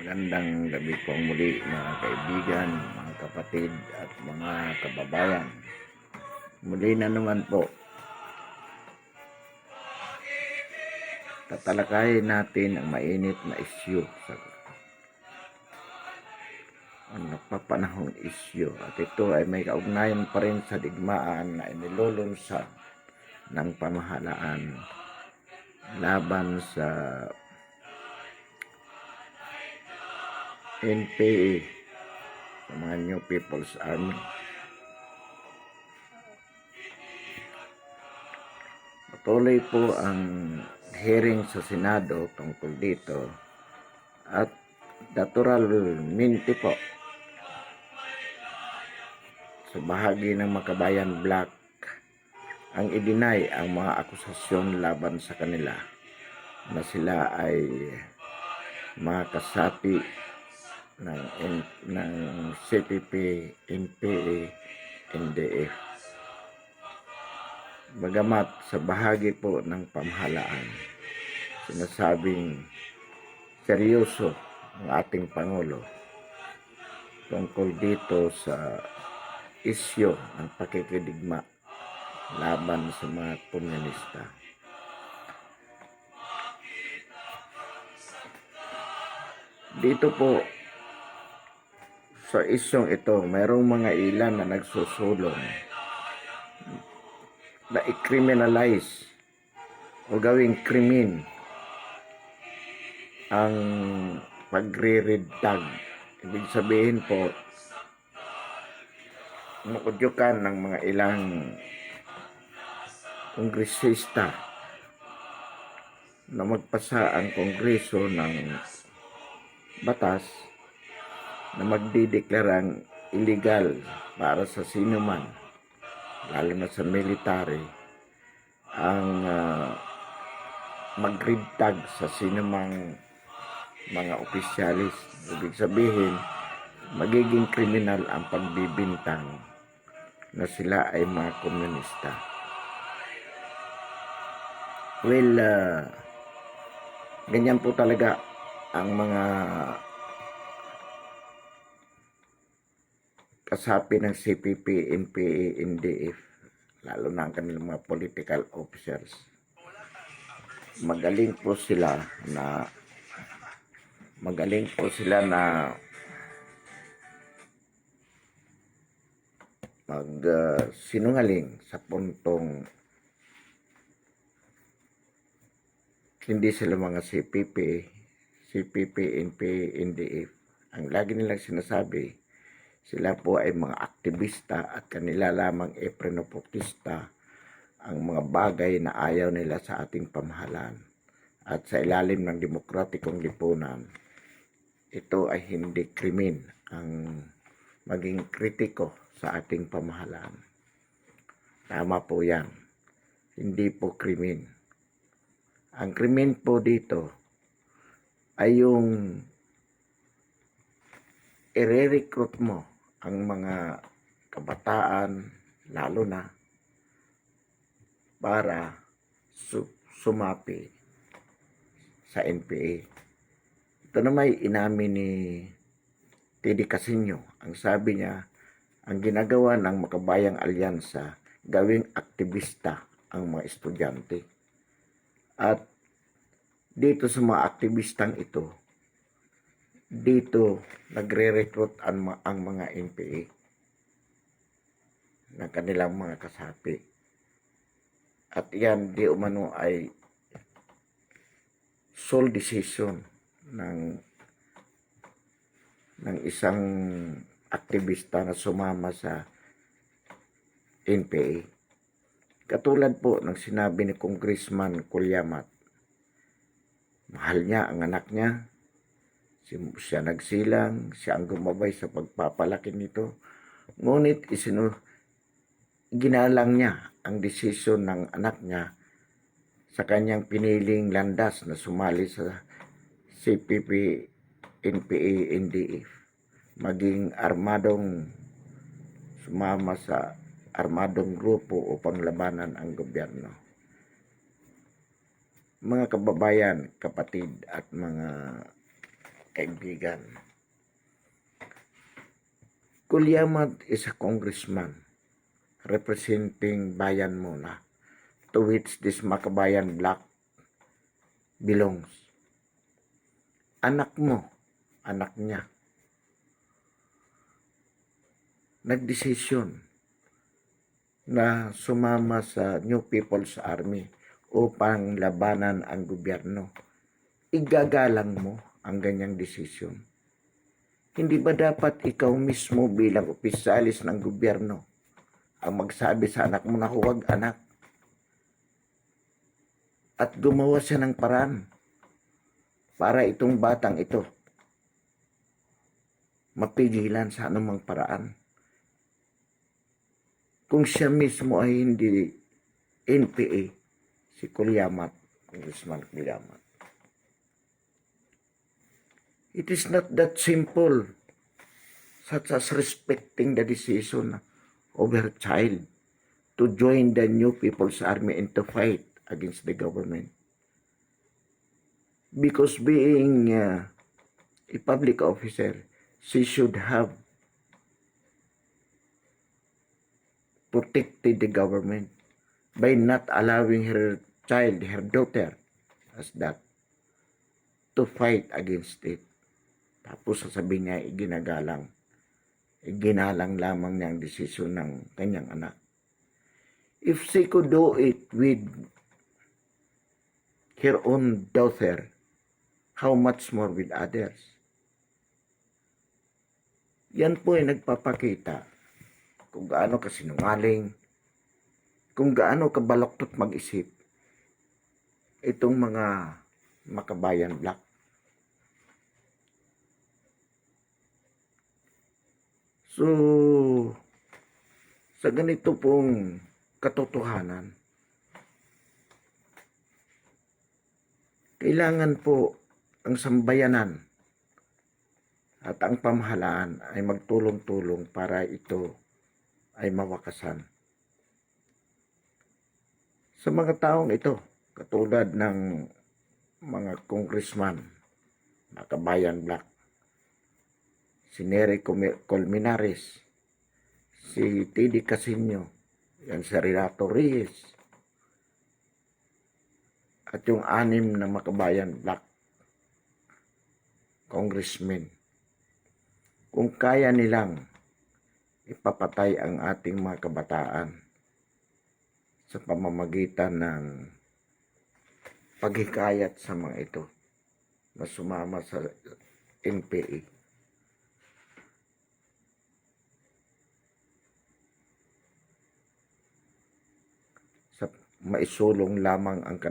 Magandang gabi po muli mga kaibigan, mga kapatid at mga kababayan. Muli na naman po, tatalakayin natin ang mainit na isyu sa napapanahong isyu, at ito ay may kaugnayan pa rin sa digmaan na inilulunsad ng pamahalaan laban sa NPA, sa mga New People's Army. Patuloy po ang hearing sa Senado tungkol dito, at naturalmente po sa bahagi ng Makabayan Black ang i-deny ang mga akusasyon laban sa kanila na sila ay mga kasapi ng CPP, NPA, NDF. Bagamat sa bahagi po ng pamahalaan, sinasabing seryoso ang ating Pangulo tungkol dito sa isyu ng pakikidigma laban sa mga komunista. Dito po sa isyong ito, mayroong mga ilan na nagsusulong na i-criminalize o gawing krimen ang pagre-red tag. Ibig sabihin po, nukudyukan ng mga ilang kongresista na magpasa ang Kongreso ng batas na magdideklarang illegal para sa sino man, lalo na sa military, ang mag-red tag sa sinumang mga opisyalis. Ibig sabihin, magiging kriminal ang pagbibintang na sila ay mga komunista. Well, ganyan po talaga ang mga kasapi ng CPP, NPA, NDF, lalo na ang kanilang mga political officers. Magaling po sila na sinungaling sa puntong hindi sila mga CPP, NPA, NDF. Ang lagi nilang sinasabi, sila po ay mga aktivista at kanila lamang ipinopotista ang mga bagay na ayaw nila sa ating pamahalaan. At sa ilalim ng demokratikong lipunan, ito ay hindi krimen ang maging kritiko sa ating pamahalaan. Tama po yan. Hindi po krimen. Ang krimen po dito ay yung i-recruit mo ang mga kabataan, lalo na para sumapi sa NPA. Ito na may inamin ni Teddy Casino. Ang sabi niya, ang ginagawa ng Makabayang Alyansa, gawing aktivista ang mga estudyante. At dito sa mga aktivistang ito, dito nagre-recruit ang mga NPA ng kanilang mga kasapi. At yan di umano ay sole decision ng isang aktivista na sumama sa NPA. Katulad po ng sinabi ni Congressman Colyamat, mahal niya ang anak niya, siya nagsilang, siya ang gumabay sa pagpapalaki nito. Ngunit ginalang niya ang desisyon ng anak niya sa kanyang piniling landas na sumali sa CPP, NPA, NDF. Maging sumama sa armadong grupo upang labanan ang gobyerno. Mga kababayan, kapatid at mga kaibigan. Kulyamad is a congressman representing bayan muna, to which this Makabayan block belongs. Anak mo, anak niya, nagdesisyon na sumama sa New People's Army upang labanan ang gobyerno. Igagalang mo ang ganyang desisyon. Hindi ba dapat ikaw mismo bilang opisyalis ng gobyerno ang magsabi sa anak mo na huwag anak? At gumawa siya ng paraan para itong batang ito mapigilan sa anumang paraan. Kung siya mismo ay hindi NPA, si Kulyamad, Congressman Kulyamad. It is not that simple, such as respecting the decision of her child to join the New People's Army and to fight against the government. Because being a public officer, she should have protected the government by not allowing her child, her daughter, as that, to fight against it. Tapos sasabihin niya, iginalang lamang niya ang desisyon ng kanyang anak. If she could do it with her own daughter, how much more with others? Yan po ay nagpapakita kung gaano kasinungaling, kung gaano kabaloktot mag-isip itong mga Makabayan block. So, sa ganito pong katotohanan, kailangan po ang sambayanan at ang pamahalaan ay magtulong-tulong para ito ay mawakasan. Sa mga taong ito, katulad ng mga congressman, Makabayan block, si Nery Colmenares, si T.D. Casino, yan si Renato Reyes, at yung 6 na Makabayan block congressmen. Kung kaya nilang ipapatay ang ating mga kabataan sa pamamagitan ng paghikayat sa mga ito na sumama sa NPA. Sa maisulong lamang ang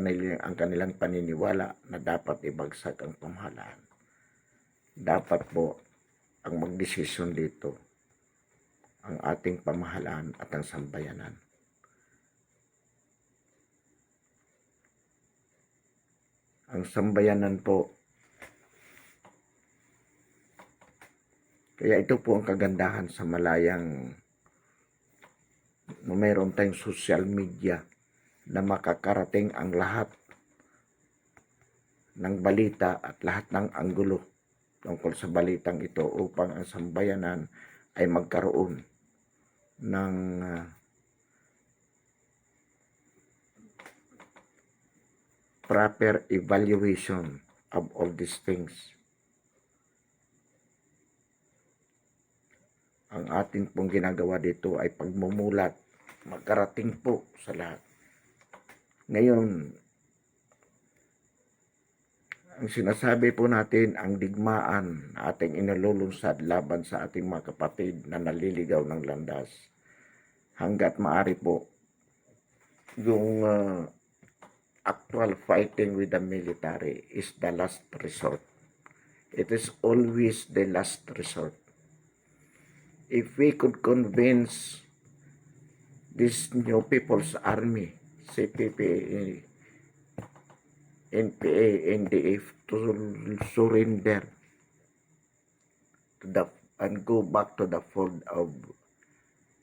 kanilang paniniwala na dapat ibagsak ang pamahalaan. Dapat po ang magdesisyon dito ang ating pamahalaan at ang sambayanan. Ang sambayanan po, kaya ito po ang kagandahan sa Malayang na mayroon tayong social media na makakarating ang lahat ng balita at lahat ng anggulo tungkol sa balitang ito upang ang sambayanan ay magkaroon ng proper evaluation of all these things. Ang ating pong ginagawa dito ay pagmumulat, magkarating po sa lahat. Ngayon, ang sinasabi po natin, ang digmaan na ating inalulunsad laban sa ating mga kapatid na naliligaw ng landas. Hanggat maaari po, yung actual fighting with the military is the last resort. It is always the last resort. If we could convince this New People's Army, CPP, NPA, NDF to surrender to and go back to the fold of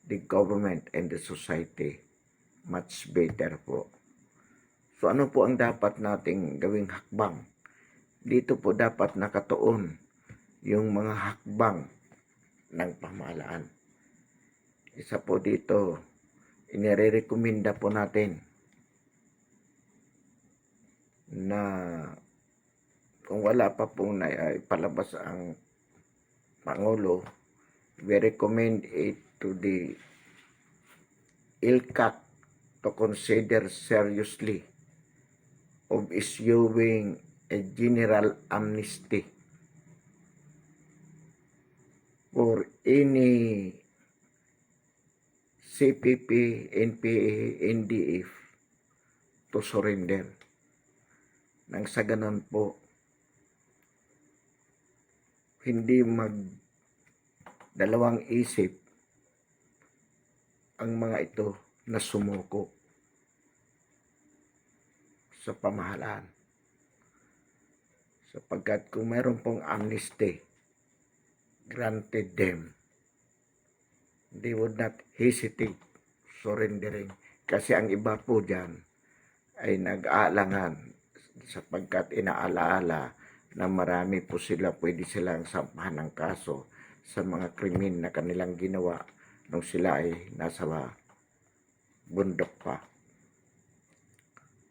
the government and the society, much better po. So ano po ang dapat nating gawing hakbang? Dito po dapat nakatuon yung mga hakbang ng pamahalaan. Isa po dito, inirekomenda po natin na kung wala pa pong ipalabas ang Pangulo, we recommend it to the ILCAC to consider seriously of issuing a general amnesty for any CPP, NPA, NDF to surrender. Nang sa ganun po, hindi dalawang isip ang mga ito na sumuko sa pamahalaan. Sapagkat kung mayroon pong amnesty granted them, they would not hesitate surrendering. Kasi ang iba po dyan ay nag-aalangan sapagkat inaalaala na marami po pwede silang sampahan ng kaso sa mga krimen na kanilang ginawa nung sila ay nasa bundok pa,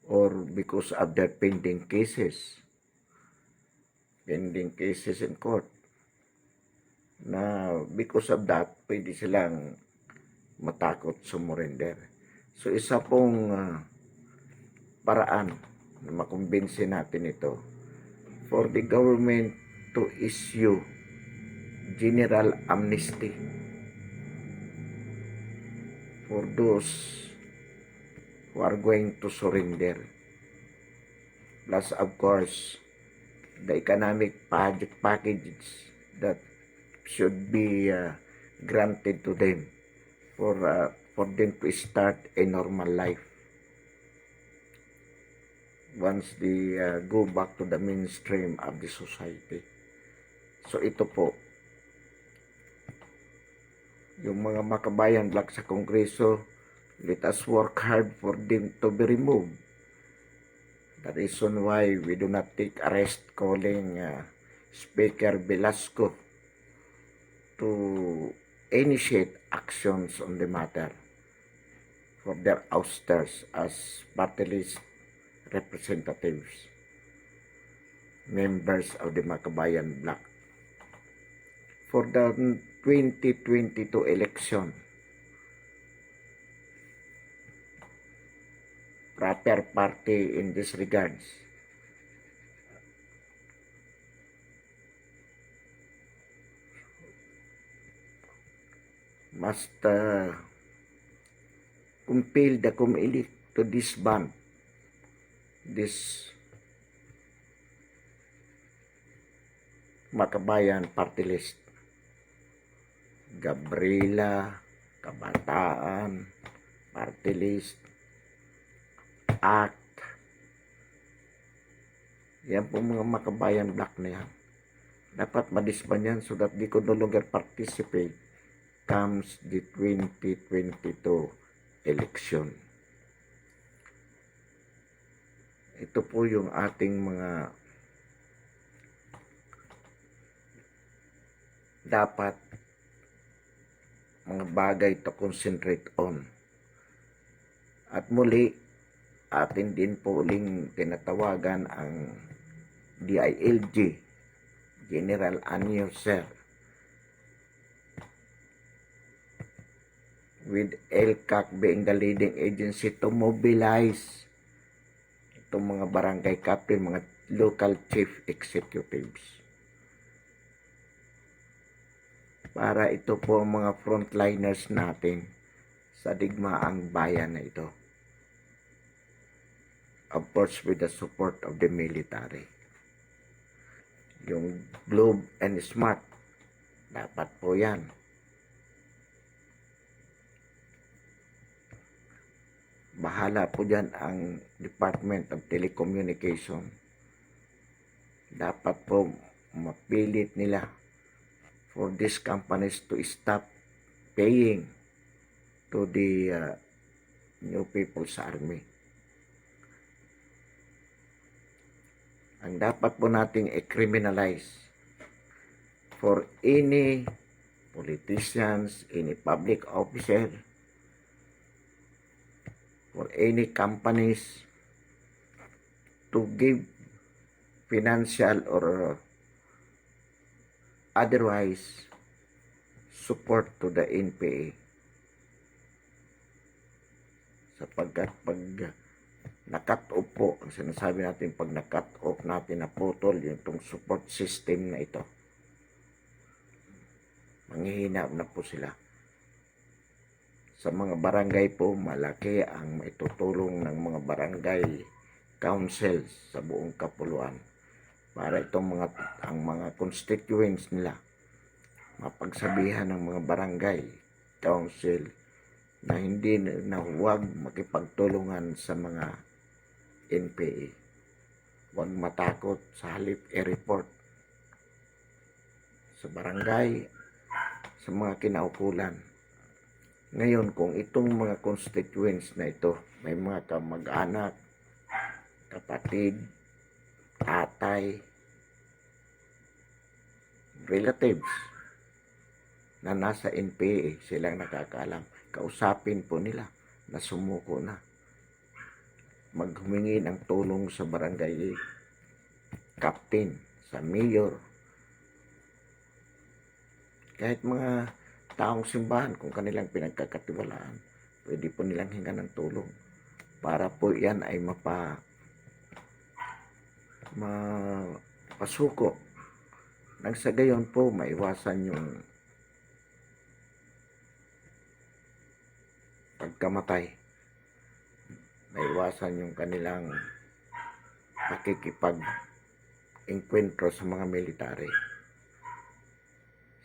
or because of their pending cases in court, na because of that pwede silang matakot sumurrender. So isa pong paraan na makumbinsi natin ito for the government to issue general amnesty for those who are going to surrender. Plus, of course, the economic packages that should be granted to them for them to start a normal life once they go back to the mainstream of the society. So ito po, yung mga makabayan black sa Kongreso, let us work hard for them to be removed. The reason why we do not take arrest calling Speaker Velasco to initiate actions on the matter for their ousters as party list representatives, members of the Makabayan Bloc. For the 2022 election, proper party in this regards must compel the COMELEC to disband this Makabayan party list. Gabriela, Kabataan, party list, Act. Yan po mga Makabayan Bloc na yan. Dapat madisband yan so that they could no longer participate comes the 2022 election. Ito po yung ating mga dapat mga bagay to concentrate on. At muli, atin din po uling tinatawagan ang DILG, General Anyo Sir, with ILCAC being the leading agency to mobilize itong mga barangay captain, mga local chief executives. Para ito po ang mga frontliners natin sa digmaang bayan na ito. Of course, with the support of the military. Yung Globe and Smart, dapat po yan. Bahala po dyan ang Department of Telecommunication. Dapat po mapilit nila for these companies to stop paying to the New People's Army. Ang dapat po nating i-criminalize for any politicians, any public officer, for any companies to give financial or otherwise support to the NPA. Sapagkat pag na-cut off po, ang sinasabi natin pag na-cut off natin, naputol yung itong support system na ito, manghihina na po sila. Sa mga barangay po, malaki ang maitutulong ng mga barangay councils sa buong Kapuluan para itong mga constituents nila mapagsabihan ng mga barangay council na hindi na huwag makipagtulungan sa mga NPA. Huwag matakot, sa halip i-report sa barangay, sa mga kinaukulan. Ngayon, kung itong mga constituents na ito, may mga kamag-anak, kapatid, tatay, relatives na nasa NPA, silang nakakaalam. Kausapin po nila na sumuko na. Maghumingi ng tulong sa barangay captain, sa mayor, kahit mga taong simbahan kung kanilang pinagkakatiwalaan, pwede po nilang hingan ng tulong para po yan ay mapasuko. Nang sa gayon po, maiwasan yung pagkamatay. Maiwasan yung kanilang pakikipag-enkwentro sa mga military.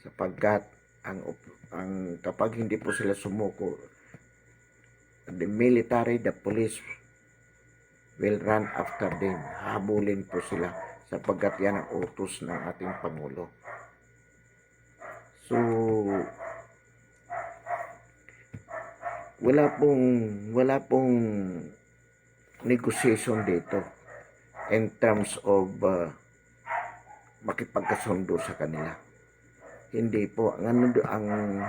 Sapagkat kapag hindi po sila sumuko, the military, the police will run after them. Habulin po sila sapagkat yan ang utos ng ating Pangulo. So, wala pong negotiation dito in terms of makipagkasundo sa kanila. Hindi po. Ang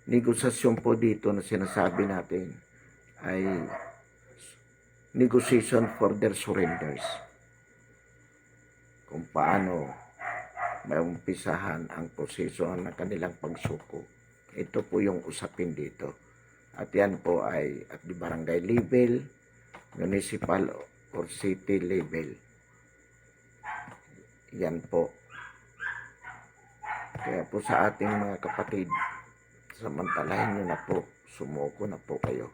negosasyon po dito na sinasabi natin ay negotiation for their surrenders. Kung paano maumpisahan ang proseso ng kanilang pagsuko. Ito po yung usapin dito. At yan po ay at the barangay level, municipal or city level. Yan po. Kaya po sa ating mga kapatid, samantalahin nyo na po, sumuko na po kayo.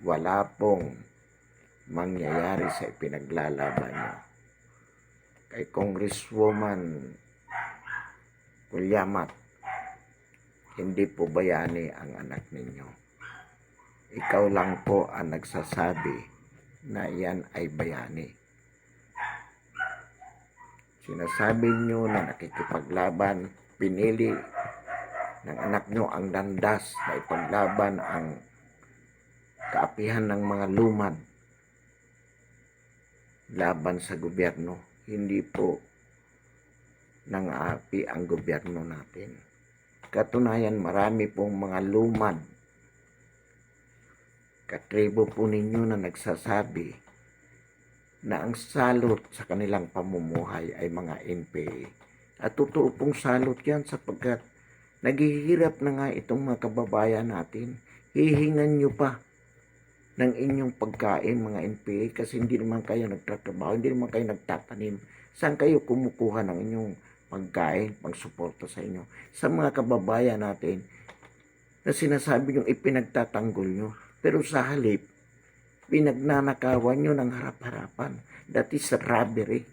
Wala pong mangyayari sa ipinaglalaban nyo. Kay Congresswoman Kulyamat, hindi po bayani ang anak ninyo. Ikaw lang po ang nagsasabi na yan ay bayani. Sinasabi nyo na nakikipaglaban, pinili ng anak nyo ang landas na ipaglaban ang kaapihan ng mga lumad laban sa gobyerno. Hindi po nang-aapi ang gobyerno natin. Katunayan, marami pong mga lumad katribo po ninyo na nagsasabi na ang salot sa kanilang pamumuhay ay mga NPA. At totoo pong salot yan sapagkat naghihirap na nga itong mga kababayan natin. Hihingan nyo pa ng inyong pagkain mga NPA kasi hindi naman kayo nagtatrabaho, hindi naman kayo nagtatanim. Saan kayo kumukuha ng inyong pagkain, pangsuporta sa inyo? Sa mga kababayan natin na sinasabi nyo ipinagtatanggol nyo, pero sa halip, pinagnanakawan nyo ng harap-harapan. That is robbery.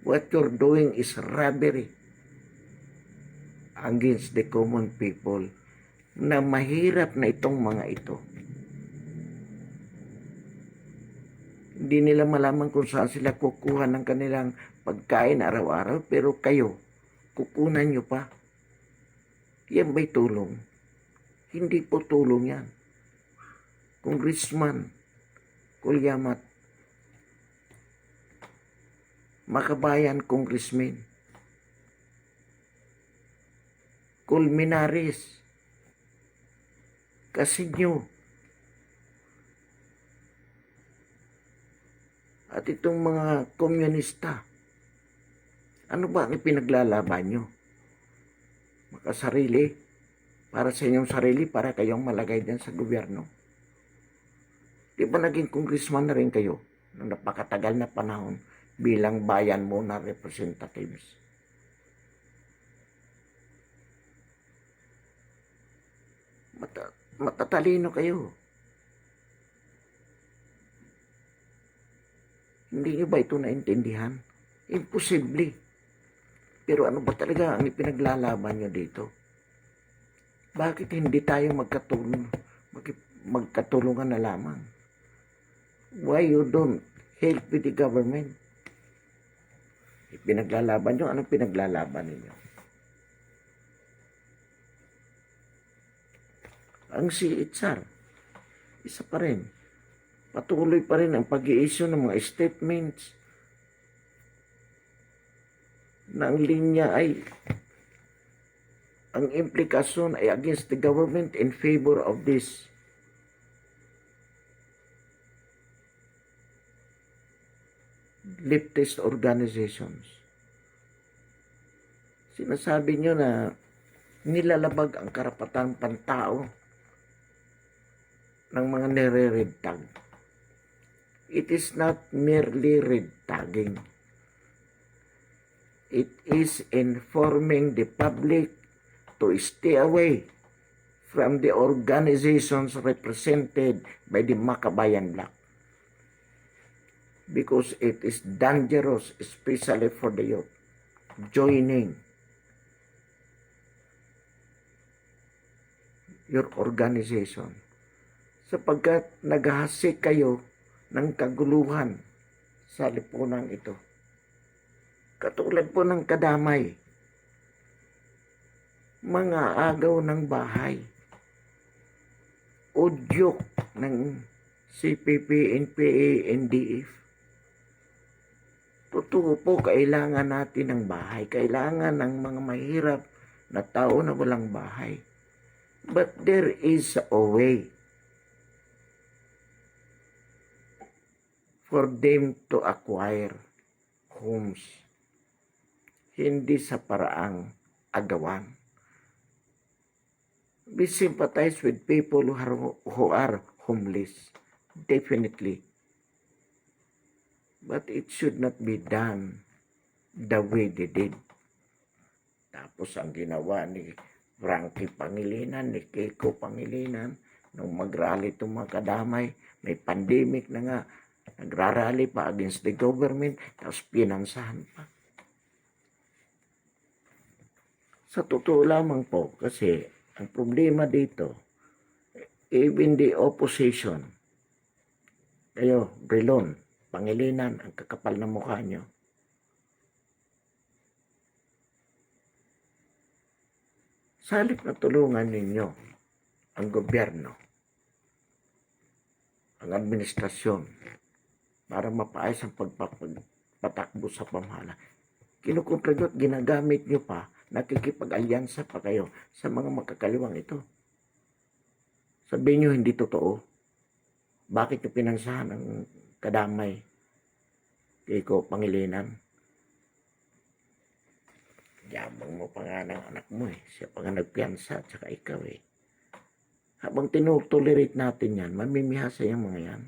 What you're doing is robbery against the common people na mahirap na itong mga ito. Hindi nila malaman kung saan sila kukuha ng kanilang pagkain araw-araw, pero kayo, kukunan nyo pa. Yan ba'y tulong? Hindi po tulong yan. Congressman Kulyamat, makabayan congressman, Culminaris, Casinyo, at itong mga komunista. Ano ba ang ipinaglalaban nyo? Makasarili, para sa inyong sarili, para kayong malagay din sa gobyerno. Di ba naging congressman na rin kayo ng napakatagal na panahon bilang bayan mo na representatives? Matatalino kayo. Hindi nyo ba ito naintindihan? Imposible. Pero ano ba talaga ang ipinaglalaban nyo dito? Bakit hindi tayo magkatulungan na lamang? Why you don't help with the government? Ipinaglalaban nyo? Anong pinaglalaban ninyo? Ang CHR, isa pa rin. Patuloy pa rin ang pag-i-issue ng mga statements na ang linya ay ang implikasyon ay against the government in favor of this leftist organizations. Sinasabi nyo na nilalabag ang karapatang pantao ng mga nire-red tag. It is not merely red tagging. It is informing the public to stay away from the organizations represented by the Makabayan Bloc, because it is dangerous, especially for the youth, joining your organization, sapagkat naghahasik kayo ng kaguluhan sa lipunan ito. Katulad po ng kadamay, mga agaw ng bahay, udyok ng CPP, NPA, NDF. Totoo po, kailangan natin ng bahay. Kailangan ng mga mahirap na tao na walang bahay. But there is a way for them to acquire homes. Hindi sa paraang agawan. We sympathize with people who are homeless. Definitely. But it should not be done the way they did. Tapos ang ginawa ni Frankie Pangilinan, ni Kiko Pangilinan, nung mag-rally itong mga kadamay, may pandemic na nga, nagrarally pa against the government, tapos pinansahan pa. Sa totoo lamang po, kasi ang problema dito, even the opposition, kayo, Brilon, Pangilinan, ang kakapal na mukha nyo, sa halip na tulungan ninyo ang gobyerno, ang administrasyon, para mapaayos ang pagpatakbo sa pamahala, kinukontribute, ginagamit nyo pa, nakikipag-alyansa pa kayo sa mga magkakaliwang ito. Sabihin nyo hindi totoo. Bakit nyo pinansahan ang kadamay? Kiko Pangilinan. Yabang mo pa nga ng anak mo eh. Siya pa nga nagpiyansa at saka ikaw eh. Habang tinutolerate natin yan, mamimihasa yung mga yan.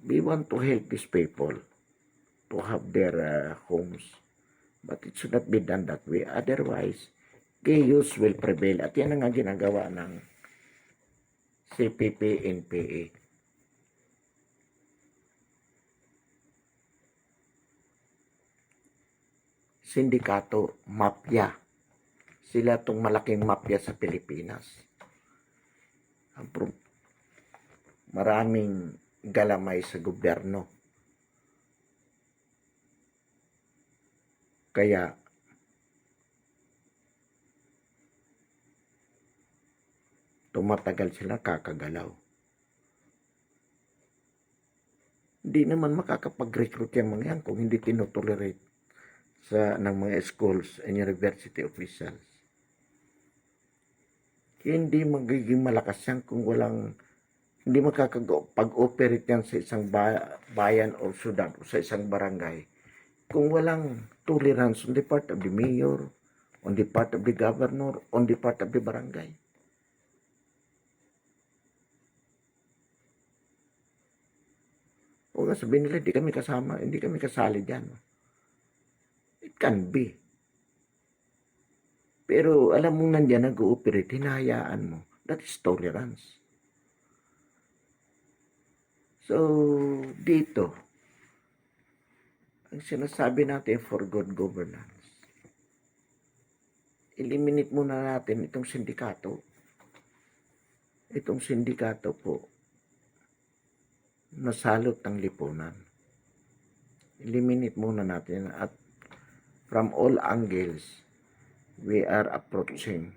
We want to help these people to have their homes. But it should not be done that way. Otherwise, chaos will prevail. At yan ang ginagawa ng CPP, NPA. Sindikato, mafia. Sila itong malaking mafia sa Pilipinas. Maraming galamay sa gobyerno. Kaya, tumatagal sila kakagalaw. Hindi naman makakapag-recruit yung mga yan kung hindi tinotolerate ng mga schools and university officials. Hindi magiging malakas yan kung hindi makakapag-operate yan sa isang bayan o syudad o sa isang barangay kung walang tolerance on the part of the mayor, on the part of the governor, on the part of the barangay. O nga sabihin nila, hindi kami kasali dyan. It can be. Pero alam mong nandiyan nag-ooperate, hinahayaan mo. That is tolerance. So, dito, ang sinasabi natin for good governance, eliminate muna natin itong sindikato. Itong sindikato po, nasalot ng lipunan. Eliminate muna natin at from all angles, we are approaching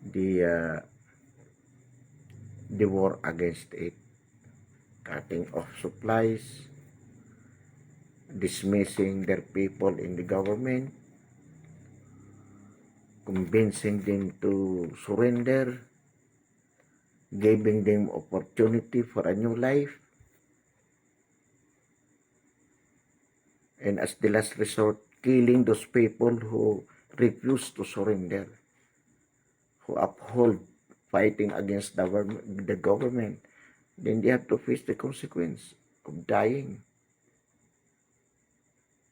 the war against it. Cutting off supplies, dismissing their people in the government, convincing them to surrender, giving them opportunity for a new life, and as the last resort, killing those people who refuse to surrender, who uphold fighting against the government, then they have to face the consequence of dying.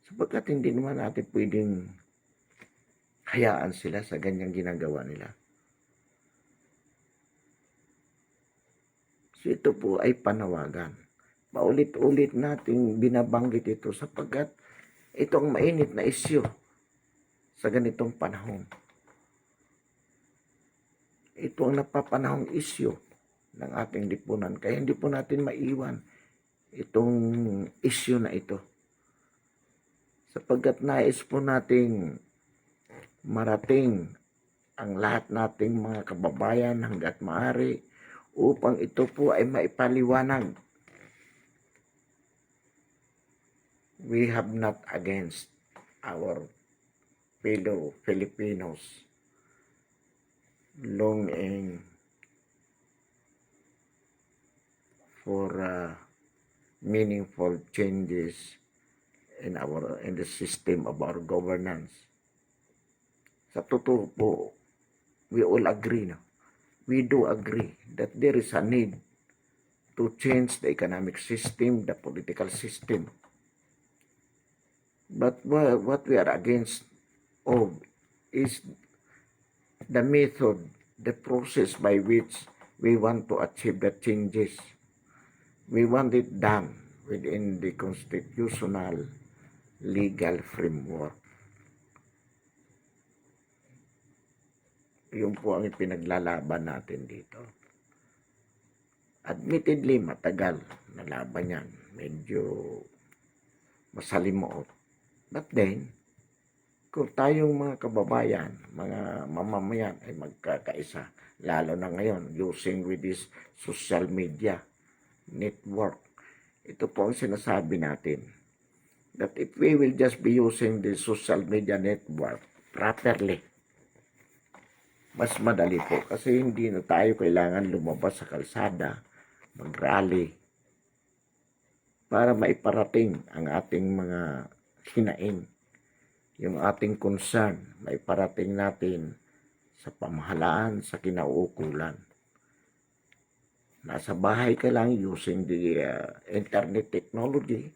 Sapagkat hindi naman natin pwedeng hayaan sila sa ganyang ginagawa nila. So ito po ay panawagan. Paulit-ulit nating binabanggit ito sapagkat ito ang mainit na isyu sa ganitong panahon. Ito ang napapanahong isyu ng ating lipunan. Kaya hindi po natin maiwan itong isyu na ito. Sapagkat nais po nating marating ang lahat nating mga kababayan hanggat maaari upang ito po ay maipaliwanag. We have not against our fellow Filipinos longing for meaningful changes in the system of our governance. Sa totoo po, we all agree na. We do agree that there is a need to change the economic system, the political system. But what we are against of is the method, the process by which we want to achieve the changes. We want it done within the constitutional legal framework. Yun po ang ipinaglalaban natin dito. Admittedly, matagal na laban yan. Medyo masalimuot. But then, kung tayong mga kababayan, mga mamamayan ay magkakaisa, lalo na ngayon, using with this social media network, ito po ang sinasabi natin, that if we will just be using the social media network properly, mas madali po kasi hindi na tayo kailangan lumabas sa kalsada, mag-rally, para maiparating ang ating mga hinaing, yung ating concern, maiparating natin sa pamahalaan, sa kinauukulan. Nasa bahay ka lang using the internet technology,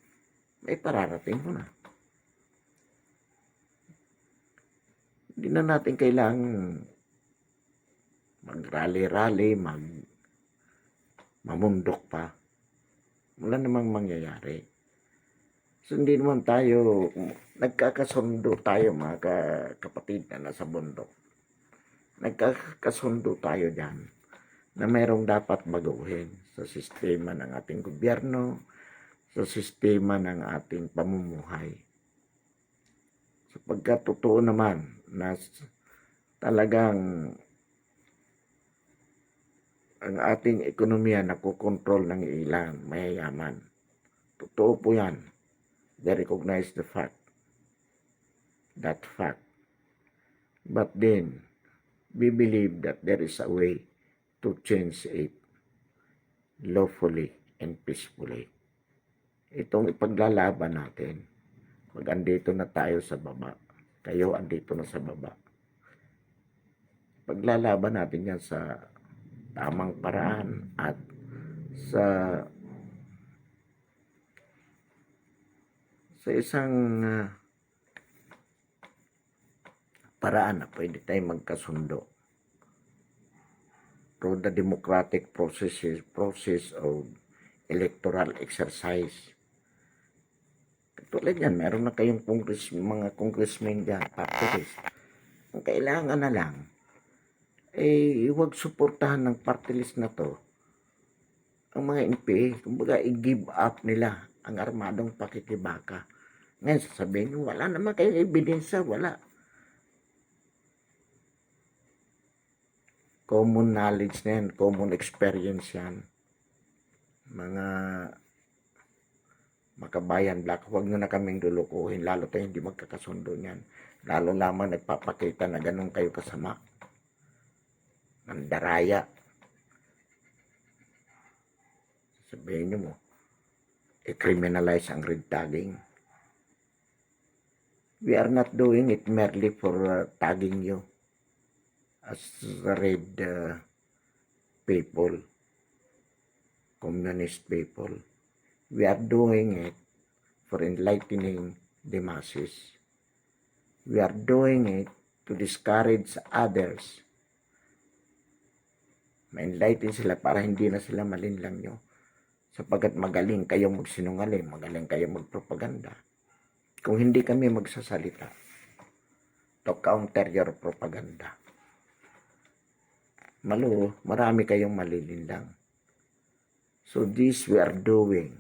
may pararating mo na. Hindi na natin kailangang mag-rally-rally, mamundok pa. Wala namang mangyayari. So, hindi naman tayo, nagkakasundo tayo mga kapatid na nasa bundok. Nagkakasundo tayo dyan na mayroong dapat baguhin sa sistema ng ating gobyerno, sa sistema ng ating pamumuhay. Sapagkat totoo naman na talagang ang ating ekonomiya nakokontrol ng ilang mayayaman. Totoo po yan. They recognize that fact. But then, we believe that there is a way to change it lawfully and peacefully. Itong ipaglalaban natin, pag andito na tayo sa baba, kayo andito na sa baba, paglalaban natin yan sa tamang paraan at sa isang paraan na pwede tayong magkasundo through the democratic process of electoral exercise. Katulad yan, meron na kayong mga congressmen dyan, party list. Ang kailangan na lang, huwag suportahan ng party list na to ang mga NPA. Kumbaga, i-give up nila ang armadong pakikibaka. Ngayon, sasabihin nyo, wala naman kayong ebidensya, wala. Common knowledge na yan, common experience yan. Mga makabayan black, huwag nyo na kaming lulukuhin, lalo tayo hindi magkakasundo niyan. Lalo lamang nagpapakita na ganun kayo kasama. Mandaraya. Sabihin nyo mo, i-criminalize ang red tagging. We are not doing it merely for tagging you as red people, communist people. We are doing it for enlightening the masses. We are doing it to discourage others. Ma-enlighten sila para hindi na sila malinlang nyo. Sapagkat magaling kayong magsinungaling, magaling kayong magpropaganda. Kung hindi kami magsasalita to counter your propaganda, marami kayong malilinlang. So this we are doing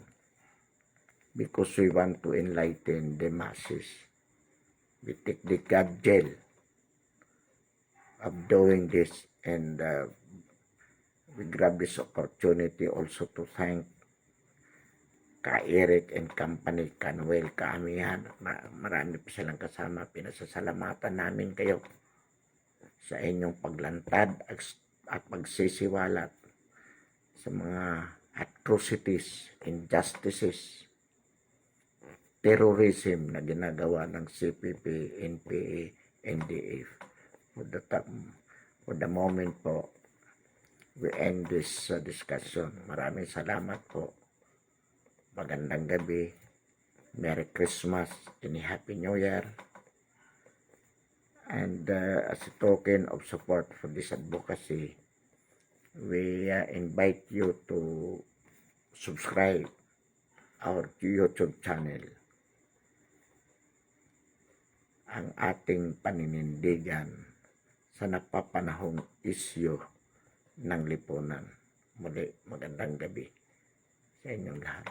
because we want to enlighten the masses. We take the gaggle of doing this, and we grab this opportunity also to thank Ka Eric and Company, Canuel, Kaamihan. Marami pa silang kasama. Pinasasalamatan namin kayo sa inyong paglantad at pagsisiwalat sa mga atrocities, injustices, terrorism na ginagawa ng CPP, NPA, NDF. For the moment po, we end this discussion. Maraming salamat po. Magandang gabi. Merry Christmas and Happy New Year. And as a token of support for this advocacy, we invite you to subscribe our YouTube channel. Ang ating paninindigan sa napapanahong isyu ng lipunan. Muli, magandang gabi sa inyong lahat.